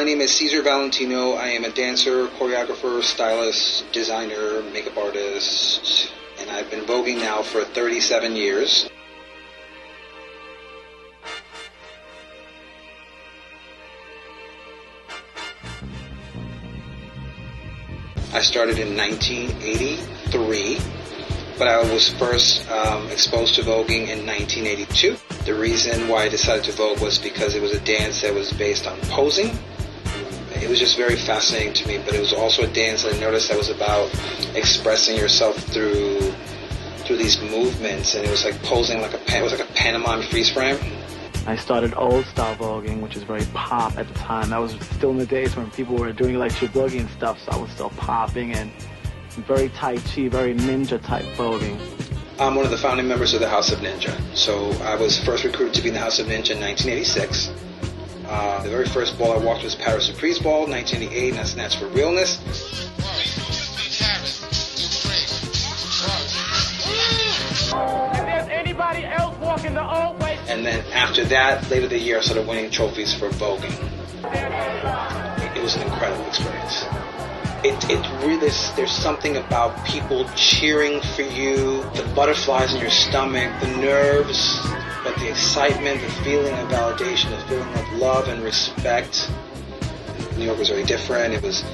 name is Cesar Valentino. I am a dancer, choreographer, stylist, designer, makeup artist, and I've been voguing now for 37 years. I started in 1983, but I was first exposed to voguing in 1982. The reason why I decided to vogue was because it was a dance that was based on posing. It was just very fascinating to me, but it was also a dance that I noticed that was about expressing yourself through these movements, and it was like posing like it was like a pantomime freeze frame. I started old style voguing, which is very pop at the time. That was still in the days when people were doing electric boogie and stuff, so I was still popping and very Tai Chi, very ninja type voguing. I'm one of the founding members of the House of Ninja. So I was first recruited to be in the House of Ninja in 1986. The very first ball I walked was Paris Surprise Ball, 1988, and that's Snatch for Realness. If there's anybody else walking the old way. And then after that, later the year, I started winning trophies for voguing. It was an incredible experience. It really, there's something about people cheering for you, the butterflies in your stomach, the nerves, but the excitement, the feeling of validation, the feeling of love and respect. New York was very different. It was,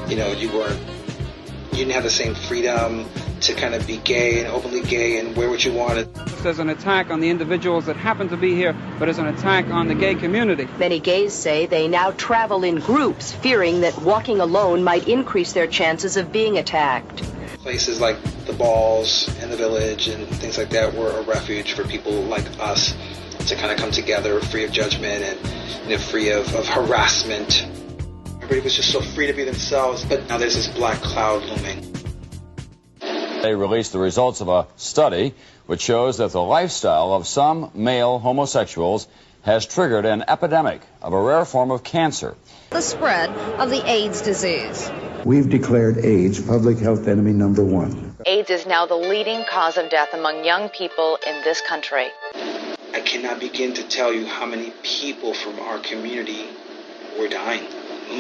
you didn't have the same freedom to kind of be gay and openly gay and wear what you wanted. There's an attack on the individuals that happen to be here, but it's an attack on the gay community. Many gays say they now travel in groups, fearing that walking alone might increase their chances of being attacked. Places like the balls and the village and things like that were a refuge for people like us to kind of come together free of judgment and free of harassment. Everybody was just so free to be themselves, but now there's this black cloud looming. They released the results of a study which shows that the lifestyle of some male homosexuals has triggered an epidemic of a rare form of cancer. The spread of the AIDS disease. We've declared AIDS public health enemy number 1. AIDS is now the leading cause of death among young people in this country. I cannot begin to tell you how many people from our community were dying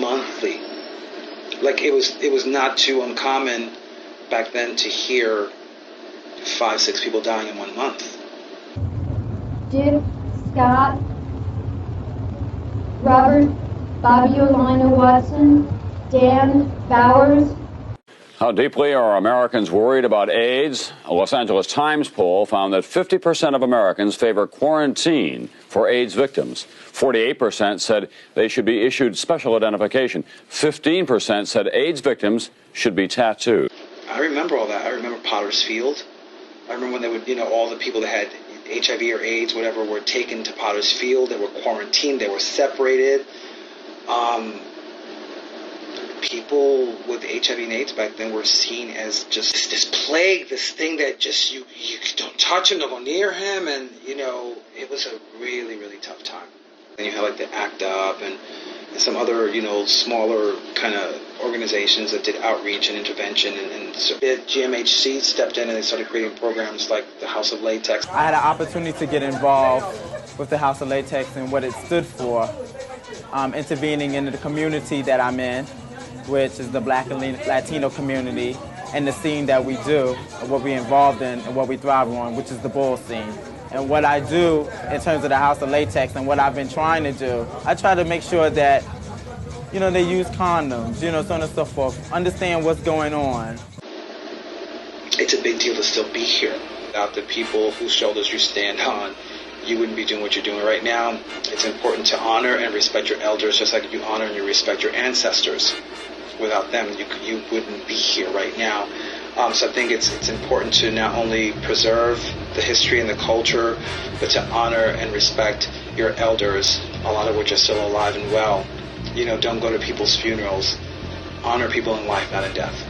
monthly. Like it was not too uncommon back then to hear 5-6 people dying in 1 month. Dick, Scott, Robert, Bobby Olina Watson, Dan Bowers. How deeply are Americans worried about AIDS? A Los Angeles Times poll found that 50% of Americans favor quarantine for AIDS victims. 48% said they should be issued special identification. 15% said AIDS victims should be tattooed. I remember all that. I remember Potter's Field. I remember when they would, all the people that had HIV or AIDS, whatever, were taken to Potter's Field. They were quarantined. They were separated. People with HIV and AIDS back then were seen as just this plague, this thing that just you don't touch him, don't go near him, and it was a really, really tough time. And you had like the ACT UP and some other smaller kind of organizations that did outreach and intervention, and so the GMHC stepped in and they started creating programs like the House of Latex. I had an opportunity to get involved with the House of Latex and what it stood for, intervening in the community that I'm in, which is the Black and Latino community, and the scene that we do, and what we're involved in, and what we thrive on, which is the bull scene. And what I do in terms of the House of Latex and what I've been trying to do, I try to make sure that, they use condoms, so on and so forth, understand what's going on. It's a big deal to still be here. Without the people whose shoulders you stand on, you wouldn't be doing what you're doing right now. It's important to honor and respect your elders, just like you honor and you respect your ancestors. Without them, you wouldn't be here right now. So I think it's important to not only preserve the history and the culture, but to honor and respect your elders, a lot of which are still alive and well. Don't go to people's funerals. Honor people in life, not in death.